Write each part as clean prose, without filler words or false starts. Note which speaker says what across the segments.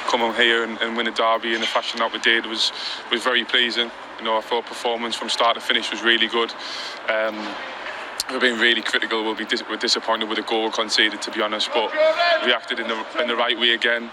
Speaker 1: come on here and win a derby in the fashion that we did was very pleasing. You know, I thought performance from start to finish was really good. We've been really critical. We're disappointed with the goal conceded, to be honest, but reacted in the right way again.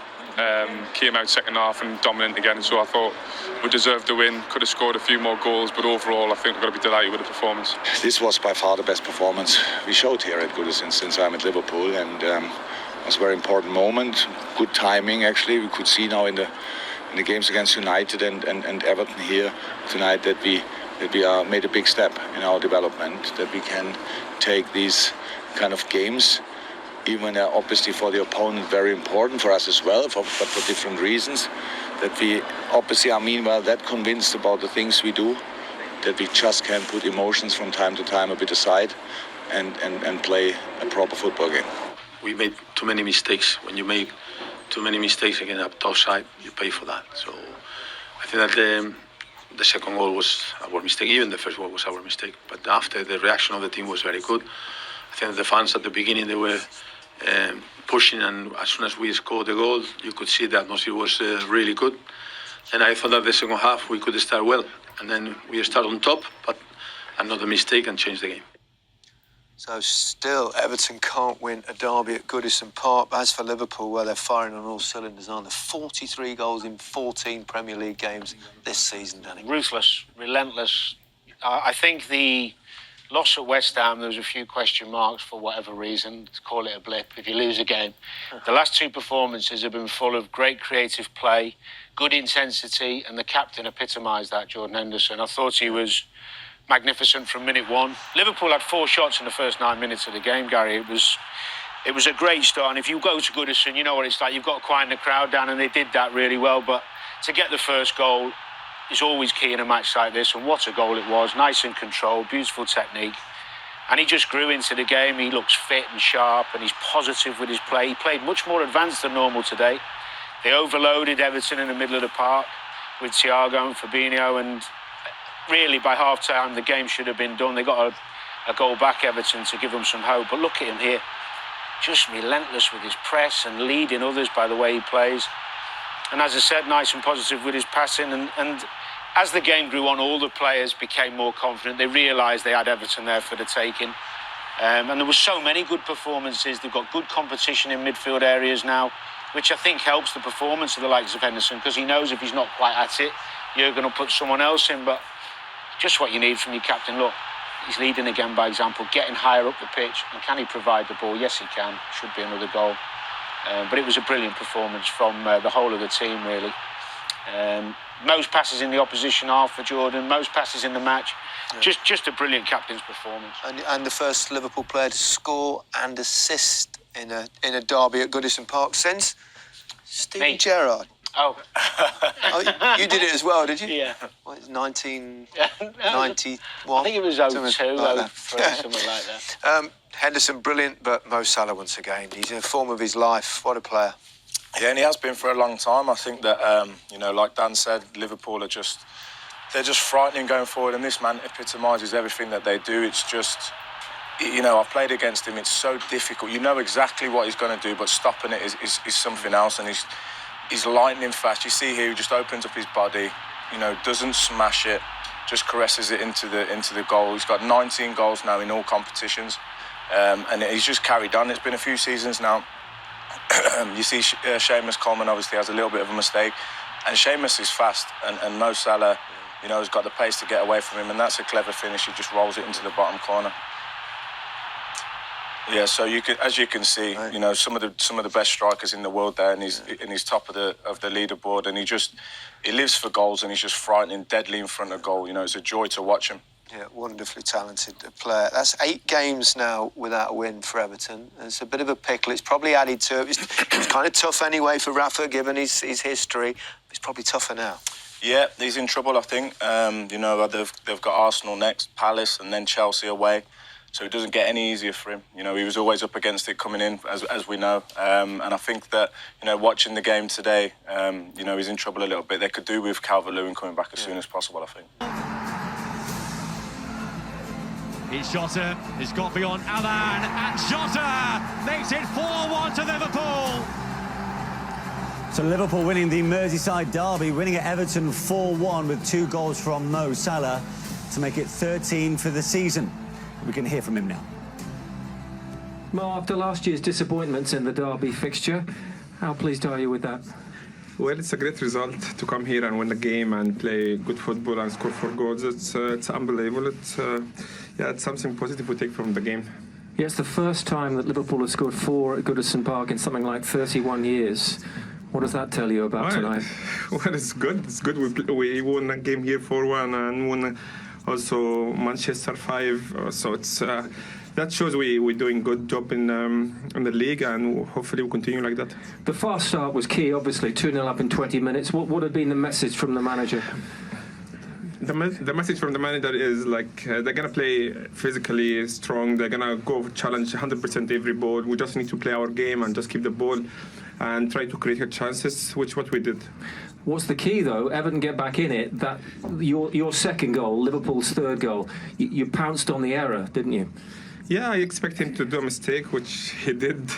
Speaker 1: Came out second half and dominant again, so I thought we deserved the win. Could have scored a few more goals, but overall I think we've got to be delighted with the performance.
Speaker 2: This was by far the best performance we showed here at Goodison since I'm at Liverpool, and it was a very important moment. Good timing, actually. We could see now in the games against United and Everton here tonight that we made a big step in our development, that we can take these kind of games, even obviously for the opponent very important, for us as well, but for different reasons, that we obviously are meanwhile that convinced about the things we do, that we just can put emotions from time to time a bit aside and play a proper football game.
Speaker 3: We made too many mistakes. When you make too many mistakes against a tough side, you pay for that. So I think that the second goal was our mistake. Even the first goal was our mistake. But after, the reaction of the team was very good. I think the fans at the beginning, they were pushing, and as soon as we scored the goal, you could see the atmosphere was really good. And I thought that the second half we could start well, and then we start on top, but another mistake and change the game.
Speaker 4: So still, Everton can't win a derby at Goodison Park. As for Liverpool, well, they're firing on all cylinders, aren't they? 43 goals in 14 Premier League games this season, Danny.
Speaker 5: Ruthless, relentless. I think the loss at West Ham, there was a few question marks for whatever reason. Call it a blip if you lose a game. The last two performances have been full of great creative play, good intensity, and the captain epitomised that, Jordan Henderson. I thought he was magnificent from minute one. Liverpool had 4 shots in the first 9 minutes of the game, Gary. It was a great start, and if you go to Goodison, you know what it's like. You've got to quiet the crowd down, and they did that really well. But to get the first goal is always key in a match like this, and what a goal it was. Nice and controlled, beautiful technique. And he just grew into the game. He looks fit and sharp, and he's positive with his play. He played much more advanced than normal today. They overloaded Everton in the middle of the park with Thiago and Fabinho, and really, by half-time, the game should have been done. They got a goal back, Everton, to give them some hope. But look at him here. Just relentless with his press and leading others by the way he plays. And as I said, nice and positive with his passing. And as the game grew on, all the players became more confident. They realised they had Everton there for the taking. And there were so many good performances. They've got good competition in midfield areas now, which I think helps the performance of the likes of Henderson, because he knows if he's not quite at it, you're going to put someone else in. But just what you need from your captain. Look, he's leading again by example, getting higher up the pitch. And can he provide the ball? Yes, he can. Should be another goal. But it was a brilliant performance from the whole of the team, really. Most passes in the opposition half for Jordan, most passes in the match. Yeah. Just a brilliant captain's performance.
Speaker 4: And the first Liverpool player to score and assist in a derby at Goodison Park since Steven Gerrard.
Speaker 5: Oh.
Speaker 4: Oh, you did it as well, did you?
Speaker 5: Yeah.
Speaker 4: What, 1991?
Speaker 5: I think it was 02, 03, something like that.
Speaker 4: Henderson, brilliant, but Mo Salah once again. He's in a form of his life. What a player.
Speaker 6: Yeah, and he has been for a long time. I think that, like Dan said, Liverpool are they're just frightening going forward, and this man epitomises everything that they do. It's just, I've played against him. It's so difficult. You know exactly what he's going to do, but stopping it is something else, and he's lightning fast. You see here, he just opens up his body, doesn't smash it, just caresses it into the goal. He's got 19 goals now in all competitions, and he's just carried on. It's been a few seasons now. You see Seamus Coleman obviously has a little bit of a mistake, and Seamus is fast, and Mo Salah, has got the pace to get away from him, and that's a clever finish. He just rolls it into the bottom corner. Yeah, so as you can see, some of the best strikers in the world there, and he's top of the leaderboard, and he lives for goals, and he's just frightening, deadly in front of goal. It's a joy to watch him.
Speaker 4: Yeah, wonderfully talented player. That's 8 games now without a win for Everton. It's a bit of a pickle. It's probably added to it. It's kind of tough anyway for Rafa, given his history. It's probably tougher now.
Speaker 6: Yeah, he's in trouble, I think. They've got Arsenal next, Palace, and then Chelsea away. So it doesn't get any easier for him. He was always up against it coming in, as we know. And I think that, watching the game today, he's in trouble a little bit. They could do with Calvert-Lewin coming back as soon as possible, I think.
Speaker 7: He's Jota, he's got beyond Alan, and Jota makes it 4-1 to Liverpool.
Speaker 8: So Liverpool winning the Merseyside derby, winning at Everton 4-1 with 2 goals from Mo Salah to make it 13 for the season. We can hear from him now.
Speaker 9: Mo, after last year's disappointments in the derby fixture, how pleased are you with that?
Speaker 10: Well, it's a great result to come here and win the game and play good football and score 4 goals. It's unbelievable. It's something positive we take from the game.
Speaker 9: Yeah, it's the first time that Liverpool has scored 4 at Goodison Park in something like 31 years. What does that tell you about tonight?
Speaker 10: Well, it's good. It's good. We won a game here 4-1 and won also Manchester 5. So it's that shows we're doing good job in the league, and hopefully we'll continue like that.
Speaker 9: The fast start was key, obviously, 2-0 up in 20 minutes. What had been the message from the manager?
Speaker 10: The message from the manager is like they're gonna play physically strong. They're gonna go challenge 100% every ball. We just need to play our game and just keep the ball and try to create chances, which what we did.
Speaker 9: What's the key, though? Everton get back in it. That your second goal, Liverpool's third goal, you pounced on the error, didn't you?
Speaker 10: Yeah, I expect him to do a mistake, which he did.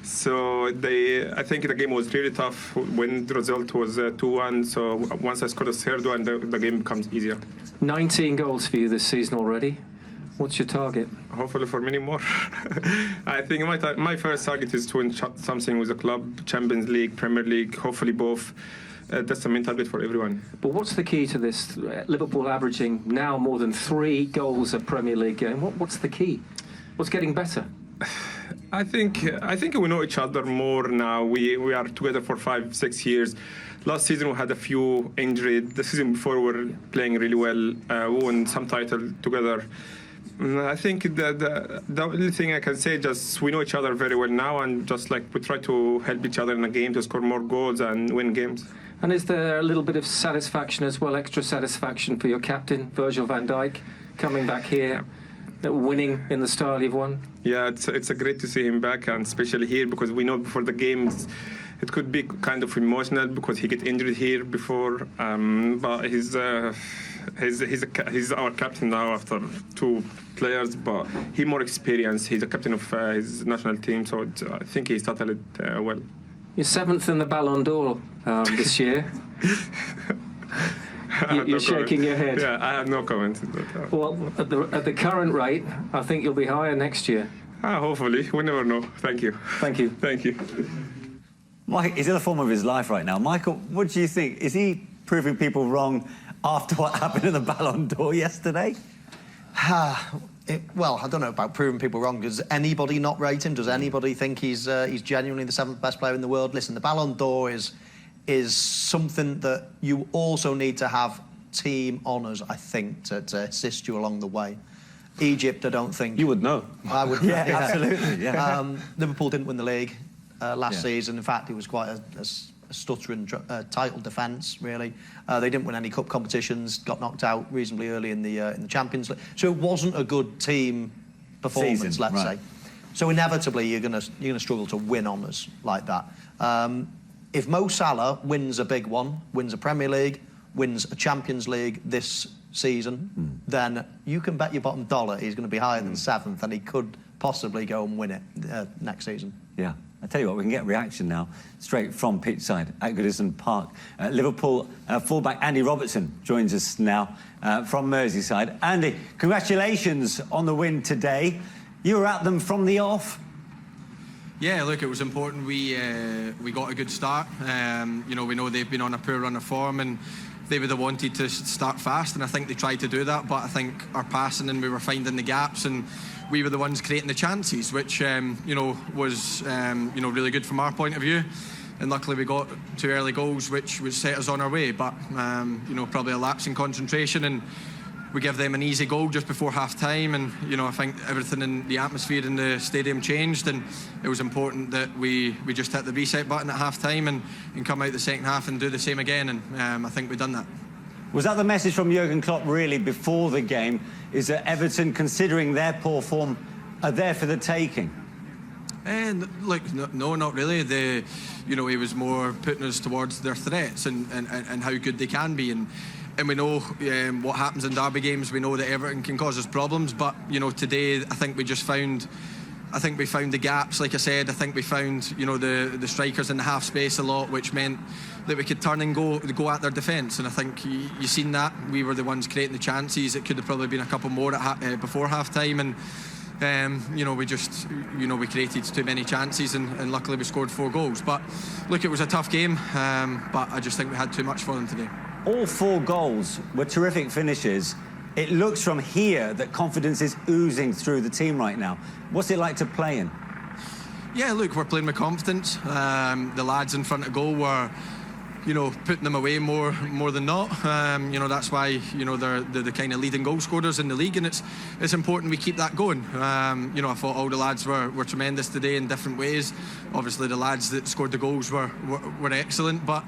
Speaker 10: So I think the game was really tough when the result was 2-1. So once I scored a third one, the game becomes easier. 19
Speaker 9: goals for you this season already. What's your target?
Speaker 10: Hopefully for many more. I think my first target is to win something with the club, Champions League, Premier League, hopefully both. That's the main target for everyone.
Speaker 9: But what's the key to this? Liverpool averaging now more than 3 goals a Premier League game. What's the key? What's getting better?
Speaker 10: I think we know each other more now. We are together for 5-6 years. Last season we had a few injuries. The season before we were playing really well. We won some title together. I think the only thing I can say is just we know each other very well now, and just like we try to help each other in the game to score more goals and win games.
Speaker 9: And is there a little bit of satisfaction as well, extra satisfaction for your captain, Virgil van Dijk, coming back here? Winning in the style you've won?
Speaker 10: Yeah, it's great to see him back, and especially here because we know before the games it could be kind of emotional because he get injured here before. But he's our captain now after 2 players, but he more experienced. He's a captain of his national team, so I think he started it well.
Speaker 9: You're 7th in the Ballon d'Or this year. You're shaking your head.
Speaker 10: Yeah, I have no comment.
Speaker 9: Well, at the current rate, I think you'll be higher next year.
Speaker 10: Hopefully. We never know. Thank you.
Speaker 9: Thank you.
Speaker 10: Thank you.
Speaker 8: Mike, he's in the form of his life right now. Michael, what do you think? Is he proving people wrong after what happened in the Ballon d'Or yesterday?
Speaker 11: Well, I don't know about proving people wrong. Does anybody not rate him? Does anybody think he's genuinely the 7th best player in the world? Listen, the Ballon d'Or is something that you also need to have team honours, I think, to assist you along the way. Egypt, I don't think...
Speaker 8: You would know.
Speaker 11: I would.
Speaker 8: Yeah, absolutely. Yeah.
Speaker 11: Liverpool didn't win the league last season. In fact, it was quite a stuttering title defence, really. They didn't win any cup competitions, got knocked out reasonably early in the Champions League. So it wasn't a good team performance, let's say. So inevitably, you're gonna struggle to win honours like that. If Mo Salah wins a big one, wins a Premier League, wins a Champions League this season, then you can bet your bottom dollar he's going to be higher than 7th, and he could possibly go and win it next season.
Speaker 8: Yeah. I tell you what, we can get a reaction now straight from pitchside at Goodison Park. Liverpool fullback Andy Robertson joins us now from Merseyside. Andy, congratulations on the win today. You were at them from the off.
Speaker 12: Yeah, look, it was important we got a good start. You know, we know they've been on a poor run of form, and they would have wanted to start fast, and I think they tried to do that, but I think our passing and we were finding the gaps, and we were the ones creating the chances, which you know, was you know, really good from our point of view. And luckily we got 2 early goals, which set us on our way, but you know, probably a lapse in concentration, and we give them an easy goal just before half-time, and you know, I think everything in the atmosphere in the stadium changed, and it was important that we just hit the reset button at half-time and come out the second half and do the same again, and I think we've done that.
Speaker 8: Was that the message from Jurgen Klopp really before the game? Is that Everton, considering their poor form, are there for the taking?
Speaker 12: And look, no, not really. You know, he was more putting us towards their threats and how good they can be, and we know what happens in derby games. We know that Everton can cause us problems, but you know, today I think we just found I think we found the gaps, like I said. I think we found, you know, the strikers in the half space a lot, which meant that we could turn and go at their defence. And I think you seen that. We were the ones creating the chances. It could have probably been a couple more before half time, and you know, we created too many chances, and luckily we scored 4 goals. But look, it was a tough game, but I just think we had too much for them today.
Speaker 8: All 4 goals were terrific finishes. It looks from here that confidence is oozing through the team right now. What's it like to play in?
Speaker 12: Yeah, look, we're playing with confidence. The lads in front of goal were, you know, putting them away more than not. You know, that's why, you know, they're the kind of leading goal scorers in the league, and it's important we keep that going. You know, I thought all the lads were tremendous today in different ways. Obviously, the lads that scored the goals were excellent, but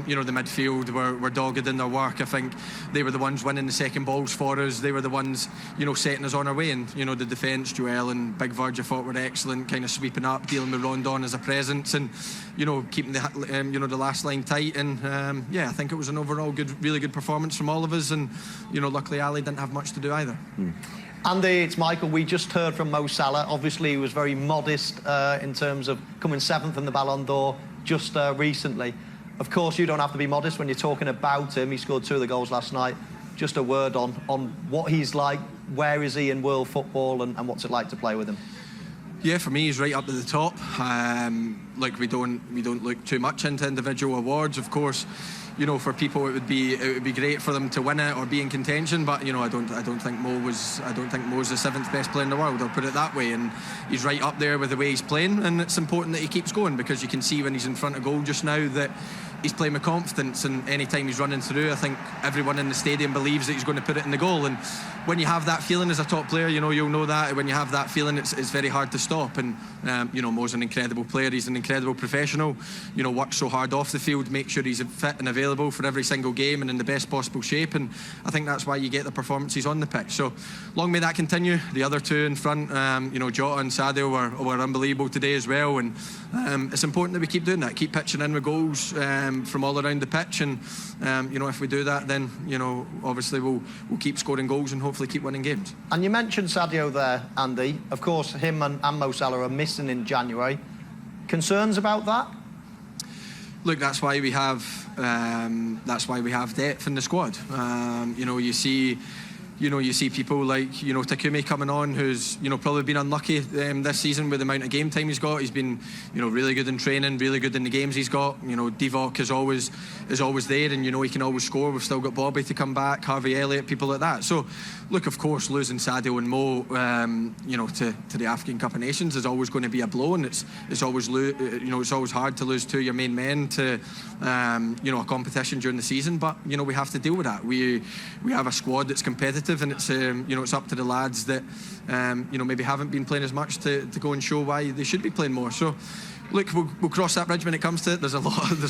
Speaker 12: you know, the midfield were dogged in their work. I think they were the ones winning the second balls for us. They were the ones, you know, setting us on our way. And you know, the defence, Joel and Big Verge, I thought were excellent, kind of sweeping up, dealing with Rondon as a presence, and you know, keeping the you know, the last line tight. And yeah, I think it was an overall really good performance from all of us. And you know, luckily Ali didn't have much to do either.
Speaker 11: Andy, it's Michael. We just heard from Mo Salah. Obviously, he was very modest in terms of coming 7th in the Ballon d'Or just recently. Of course, you don't have to be modest when you're talking about him. He scored 2 of the goals last night. Just a word on what he's like, where is he in world football, and what's it like to play with him?
Speaker 12: Yeah, for me, he's right up to the top. Like we don't look too much into individual awards, of course. You know, for people it would be great for them to win it or be in contention, but you know, I don't think Mo's the 7th best player in the world. I'll put it that way, and he's right up there with the way he's playing, and it's important that he keeps going, because you can see when he's in front of goal just now that he's playing with confidence, and any time he's running through, I think everyone in the stadium believes that he's going to put it in the goal. And when you have that feeling as a top player, you know, you'll know that when you have that feeling, it's very hard to stop. And you know, Mo's an incredible player. He's an incredible professional. You know, works so hard off the field, make sure he's fit and available for every single game and in the best possible shape. And I think that's why you get the performances on the pitch. So long may that continue. The other 2 in front, you know, Jota and Sadio were unbelievable today as well. And it's important that we keep doing that, keep pitching in with goals from all around the pitch. And you know, if we do that, then you know, obviously we'll keep scoring goals and hopefully keep winning games.
Speaker 11: And you mentioned Sadio there, Andy. Of course, him and Mo Salah are missing in January. Concerns about that?
Speaker 12: Look, that's why we have depth in the squad. You know, you see people like, you know, Takumi coming on, who's, you know, probably been unlucky this season with the amount of game time he's got. He's been, you know, really good in training, really good in the games he's got. You know, Divock is always there, and you know, he can always score. We've still got Bobby to come back, Harvey Elliott, people like that. So look, of course, losing Sadio and Mo, you know, to the African Cup of Nations is always going to be a blow, and it's always hard to lose 2 of your main men to you know, a competition during the season. But you know, we have to deal with that. We have a squad that's competitive, and it's you know, it's up to the lads that you know, maybe haven't been playing as much to go and show why they should be playing more. So look, we'll cross that bridge when it comes to it. There's a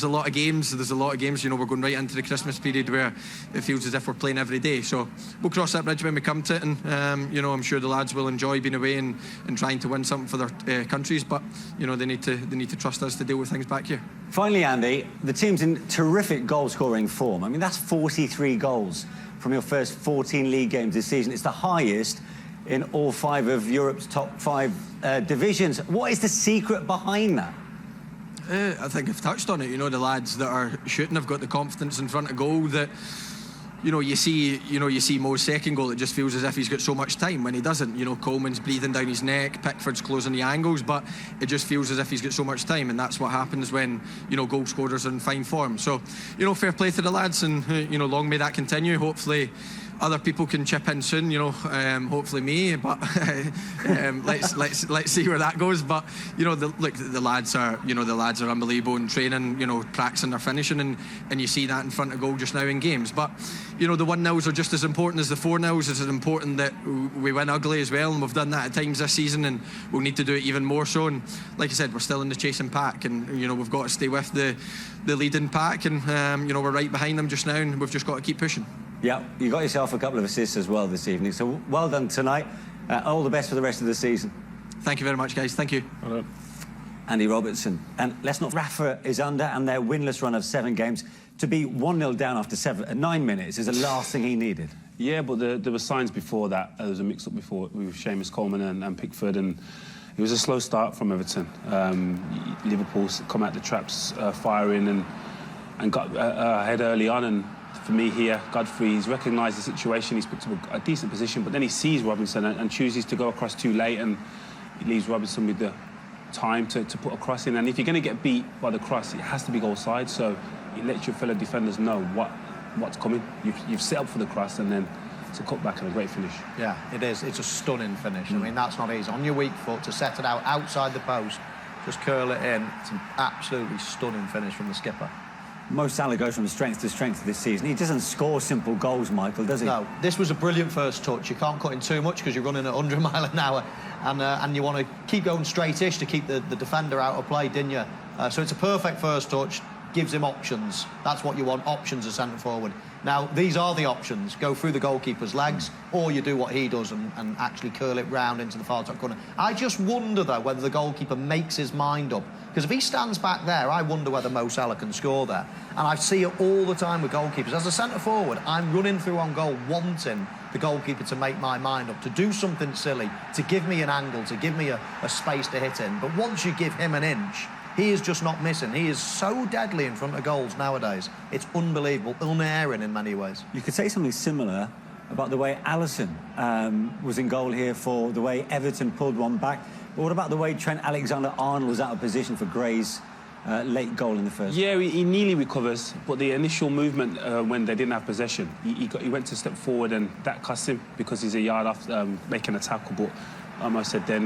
Speaker 12: lot of games. You know, we're going right into the Christmas period where it feels as if we're playing every day. So we'll cross that bridge when we come to it, and you know, I'm sure the lads will enjoy being away and trying to win something for their countries. But you know, they need to trust us to deal with things back here.
Speaker 8: Finally, Andy, the team's in terrific goal-scoring form. I mean, that's 43 goals from your first 14 league games this season. It's the highest in all 5 of Europe's top 5 divisions. What is the secret behind that?
Speaker 12: I think I've touched on it. You know, the lads that are shooting have got the confidence in front of goal that, you know, you see Mo's second goal, it just feels as if he's got so much time when he doesn't. You know, Coleman's breathing down his neck, Pickford's closing the angles, but it just feels as if he's got so much time, and that's what happens when, you know, goal scorers are in fine form. So, you know, fair play to the lads, and you know, long may that continue. Hopefully other people can chip in soon, you know, hopefully me, but let's see where that goes. But you know, the lads are unbelievable in training, you know, practicing their finishing, and you see that in front of goal just now in games. But you know, the 1-0s are just as important as the 4-0s. It's important that we win ugly as well, and we've done that at times this season, and we'll need to do it even more so. And like I said, we're still in the chasing pack, and you know, we've got to stay with the leading pack, and you know, we're right behind them just now, and we've just got to keep pushing.
Speaker 8: Yeah, you got yourself a couple of assists as well this evening, so well done tonight. All the best for the rest of the season.
Speaker 12: Thank you very much, guys. Thank you.
Speaker 8: Well done. Andy Robertson. And let's not, Rafa is under, and their winless run of 7 games. To be 1-0 down after 9 minutes is the last thing he needed.
Speaker 13: Yeah, but there were signs before that. There was a mix-up before with Seamus Coleman and Pickford, and It was a slow start from Everton. Liverpool come out the traps firing and got ahead early on. And for me here, Godfrey's recognised the situation. He's put to a decent position, but then he sees Robertson and chooses to go across too late, and he leaves Robertson with the time to put a cross in. And if you're going to get beat by the cross, it has to be goal side. So it lets your fellow defenders know what's coming. You've set up for the cross, and then it's a cutback and a great finish.
Speaker 11: Yeah, it is. It's a stunning finish. I mean, that's not easy. On your weak foot, to set it out outside the post, just curl it in. It's an absolutely stunning finish from the skipper.
Speaker 8: Mo Salah goes from strength to strength this season. He doesn't score simple goals, Michael, does he?
Speaker 11: No, this was a brilliant first touch. You can't cut in too much because you're running at 100 mile an hour, and you want to keep going straightish to keep the defender out of play, didn't you? So it's a perfect first touch. Gives him options. That's what you want, options as centre forward. Now, these are the options. Go through the goalkeeper's legs, or you do what he does and actually curl it round into the far top corner. I just wonder, though, whether the goalkeeper makes his mind up. Because if he stands back there, I wonder whether Mo Salah can score there. And I see it all the time with goalkeepers. As a centre forward, I'm running through on goal, wanting the goalkeeper to make my mind up, to do something silly, to give me an angle, to give me a space to hit in. But once you give him an inch, he is just not missing. He is so deadly in front of goals nowadays. It's unbelievable, unerring in many ways.
Speaker 8: You could say something similar about the way Alisson was in goal here for the way Everton pulled one back. But what about the way Trent Alexander-Arnold was out of position for Gray's late goal in the first?
Speaker 13: Yeah, he nearly recovers, but the initial movement when they didn't have possession, he went to step forward, and that cost him because he's a yard off making a tackle. But I said then,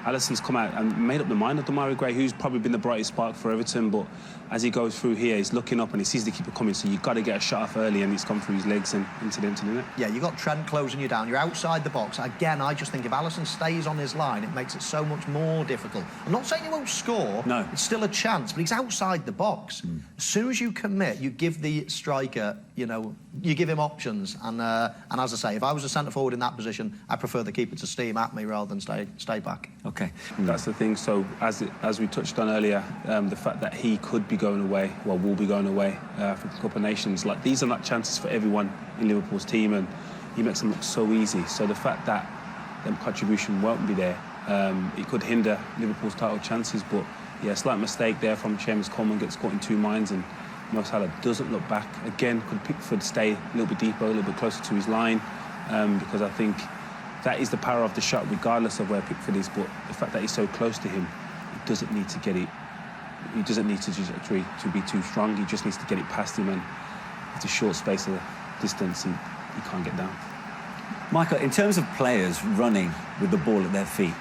Speaker 13: Alisson's come out and made up the mind of Demarai Gray, who's probably been the brightest spark for Everton, but as he goes through here, he's looking up and he sees the keeper coming, so you've got to get a shot off early, and he's come through his legs and into the net.
Speaker 11: Yeah, you've got Trent closing you down. You're outside the box. Again, I just think if Alisson stays on his line, it makes it so much more difficult. I'm not saying he won't score.
Speaker 8: No.
Speaker 11: It's still a chance, but he's outside the box. As soon as you commit, you give the striker, you give him options. And as I say, if I was a centre-forward in that position, I prefer the keeper to steam at me rather than stay back.
Speaker 8: OK.
Speaker 13: That's the thing. So as we touched on earlier, the fact that he could be going away, will be going away for the Cup of Nations, like, these are not chances for everyone in Liverpool's team, and he makes them look so easy. So the fact that them contribution won't be there, it could hinder Liverpool's title chances. But yeah, slight mistake there from Seamus Coleman, gets caught in two minds, and Mo Salah doesn't look back. Again, could Pickford stay a little bit deeper, a little bit closer to his line, because I think that is the power of the shot, regardless of where Pickford is. But the fact that he's so close to him, he doesn't need to get it. He doesn't need to trajectory to be too strong. He just needs to get it past him, and it's a short space of distance, and he can't get down.
Speaker 8: Michael, in terms of players running with the ball at their feet,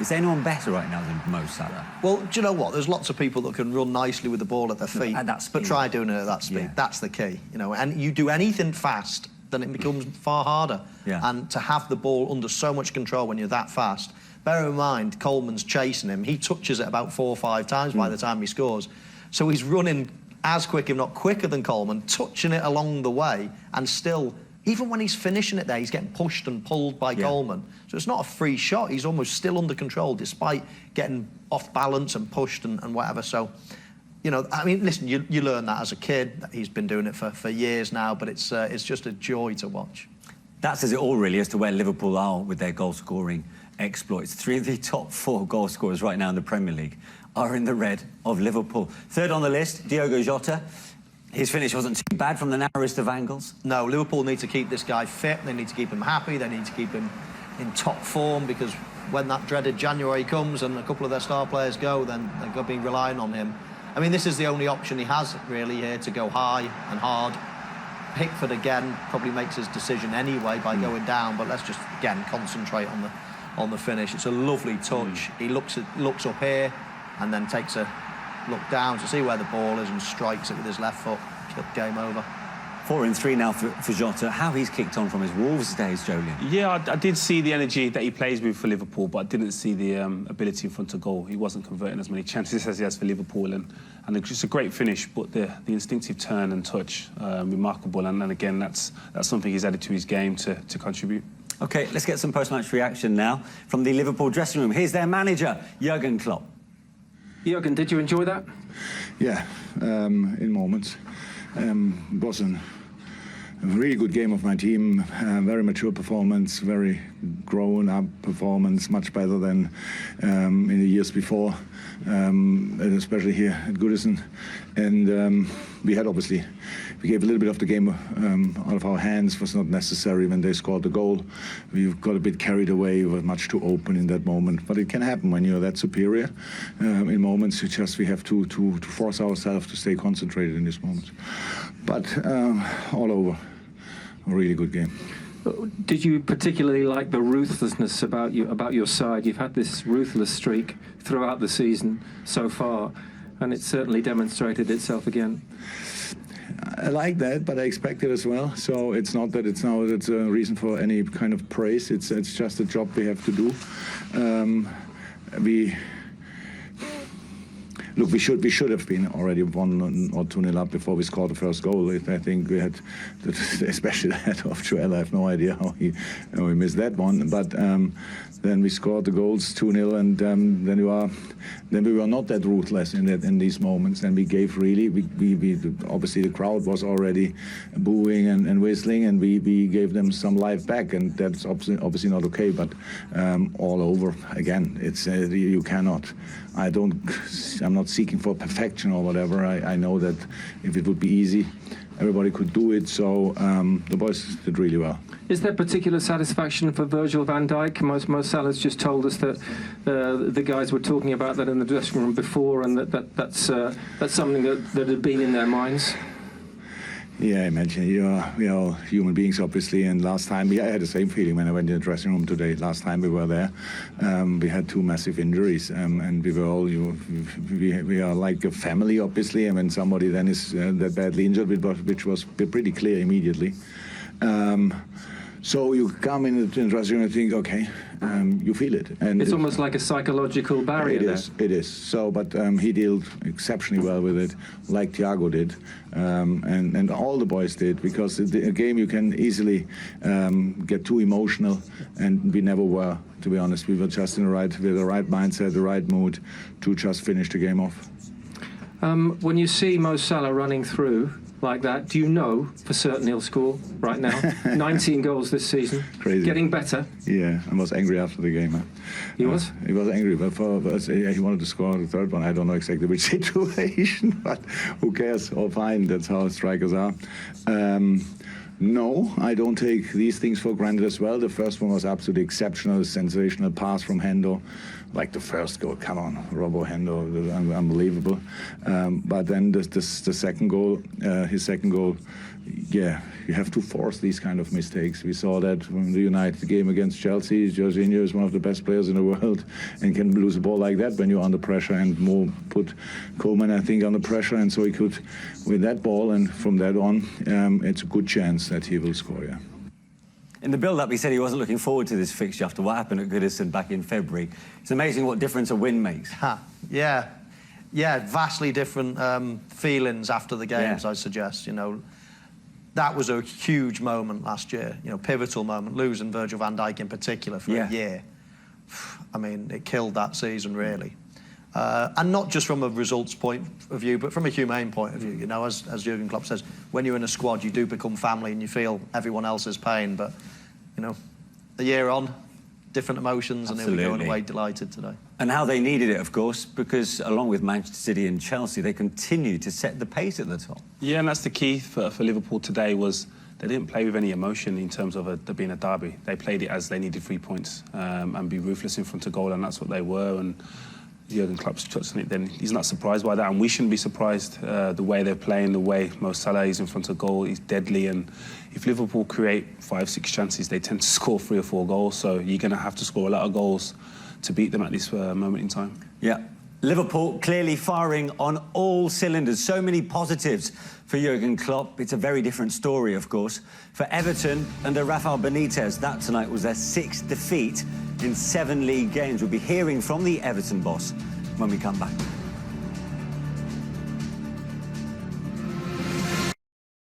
Speaker 8: is there anyone better right now than Mo Salah?
Speaker 11: Well, do you know what? There's lots of people that can run nicely with the ball at their feet,
Speaker 8: at that speed.
Speaker 11: But try doing it at that speed. Yeah. That's the key, And you do anything fast, then it becomes far harder.
Speaker 8: Yeah.
Speaker 11: And to have the ball under so much control when you're that fast. Bear in mind, Coleman's chasing him. He touches it about 4 or 5 times by the time he scores. So he's running as quick, if not quicker than Coleman, touching it along the way, and still, even when he's finishing it there, he's getting pushed and pulled by Coleman. So it's not a free shot. He's almost still under control, despite getting off balance and pushed and whatever. So, I mean, listen, you learn that as a kid. He's been doing it for years now, but it's just a joy to watch.
Speaker 8: That says it all, really, as to where Liverpool are with their goal-scoring exploits. 3 of the top 4 goal scorers right now in the Premier League are in the red of Liverpool. Third on the list, Diogo Jota. His finish wasn't too bad from the narrowest of angles.
Speaker 11: No, Liverpool need to keep this guy fit. They need to keep him happy. They need to keep him in top form, because when that dreaded January comes and a couple of their star players go, then they've got to be relying on him. I mean, this is the only option he has, really, here to go high and hard. Pickford, again, probably makes his decision anyway by going down, but let's just, again, concentrate on the finish. It's a lovely touch. He looks up here and then takes a look down to see where the ball is and strikes it with his left foot. Game over.
Speaker 8: 4 in 3 now for Jota. How he's kicked on from his Wolves days, Jolien.
Speaker 13: Yeah, I did see the energy that he plays with for Liverpool, but I didn't see the ability in front of goal. He wasn't converting as many chances as he has for Liverpool, and it's a great finish, but the instinctive turn and touch, remarkable. And again, that's something he's added to his game to contribute.
Speaker 8: OK, let's get some post-match reaction now from the Liverpool dressing room. Here's their manager, Jurgen Klopp.
Speaker 9: Jurgen, did you enjoy that?
Speaker 2: Yeah, in moments. Wasn't really good game of my team, very mature performance, very grown-up performance, much better than in the years before, and especially here at Goodison. And we gave a little bit of the game out of our hands. It was not necessary when they scored the goal. We got a bit carried away. We were much too open in that moment. But it can happen when you're that superior. In moments, we have to force ourselves to stay concentrated in these moments. But all over, a really good game.
Speaker 9: Did you particularly like the ruthlessness about your side? You've had this ruthless streak throughout the season so far, and it certainly demonstrated itself again.
Speaker 2: I like that, but I expect it as well. So it's not that it's a reason for any kind of praise. It's just a job we have to do. We should have been already 1 or 2-0 up before we scored the first goal. I think we had, especially that of Joel. I have no idea how we missed that one. But then we scored the goals 2-0, and then we were not that ruthless in these moments. And we gave really. We obviously the crowd was already booing and whistling, and we gave them some life back, and that's obviously not okay. But all over again, it's you cannot. I'm not seeking for perfection or whatever. I know that if it would be easy, everybody could do it. So the boys did really well.
Speaker 9: Is there particular satisfaction for Virgil van Dijk? MOSALAH's just told us that the guys were talking about that in the dressing room before, and that's something that had been in their minds.
Speaker 2: Yeah, I imagine. We are all human beings, obviously, and last time I had the same feeling when I went in the dressing room today. Last time we were there, we had 2 massive injuries, and we were all, we are like a family, obviously, and when somebody then is that badly injured, which was pretty clear immediately. So you come in the dressing room and think, okay, you feel it. And
Speaker 9: it's almost like a psychological barrier.
Speaker 2: It is. So, but he dealt exceptionally well with it, like Thiago did, and all the boys did, because a game you can easily get too emotional, and we never were, to be honest. We were just with the right mindset, the right mood to just finish the game off.
Speaker 9: When you see MOSALAH running through like that, do you know for certain he'll score right now? 19 goals this season.
Speaker 2: Crazy.
Speaker 9: Getting better.
Speaker 2: Yeah, I was angry after the game.
Speaker 9: He was?
Speaker 2: He was angry, but he wanted to score the third one. I don't know exactly which situation, but who cares? All fine, that's how strikers are. No, I don't take these things for granted as well. The first one was absolutely exceptional, sensational pass from Hendo. Like the first goal, come on, Robo Hendo, unbelievable. But then the second goal, his second goal, yeah, you have to force these kind of mistakes. We saw that from the United game against Chelsea. Jorginho is one of the best players in the world and can lose a ball like that when you're under pressure, and Mo put Coleman, I think, under pressure, and so he could win that ball, and from that on, it's a good chance that he will score, yeah.
Speaker 8: In the build-up, he said he wasn't looking forward to this fixture after what happened at Goodison back in February. It's amazing what difference a win makes.
Speaker 11: Yeah, vastly different feelings after the games, I'd suggest, you know. That was a huge moment last year, you know, pivotal moment, losing Virgil van Dijk in particular for a year. I mean, it killed that season, really. And not just from a results point of view, but from a humane point of view. You know, as Jurgen Klopp says, when you're in a squad, you do become family and you feel everyone else's pain. But, you know, a year on, different emotions, and here we go away delighted today.
Speaker 8: And how they needed it, of course, because along with Manchester City and Chelsea, they continue to set the pace at the top.
Speaker 13: Yeah, and that's the key for Liverpool today, was they didn't play with any emotion in terms of there being a derby. They played it as they needed 3 points and be ruthless in front of goal, and that's what they were. And Jurgen Klopp's touched on it, then he's not surprised by that, and we shouldn't be surprised the way they're playing, the way MOSALAH is in front of goal. He's deadly, and if Liverpool create 5-6 chances, they tend to score 3 or 4 goals, so you're going to have to score a lot of goals to beat them at this moment in time.
Speaker 8: Yeah. Liverpool clearly firing on all cylinders. So many positives for Jurgen Klopp. It's a very different story, of course. For Everton under Rafael Benitez, that tonight was their 6th defeat in 7 league games. We'll be hearing from the Everton boss when we come back.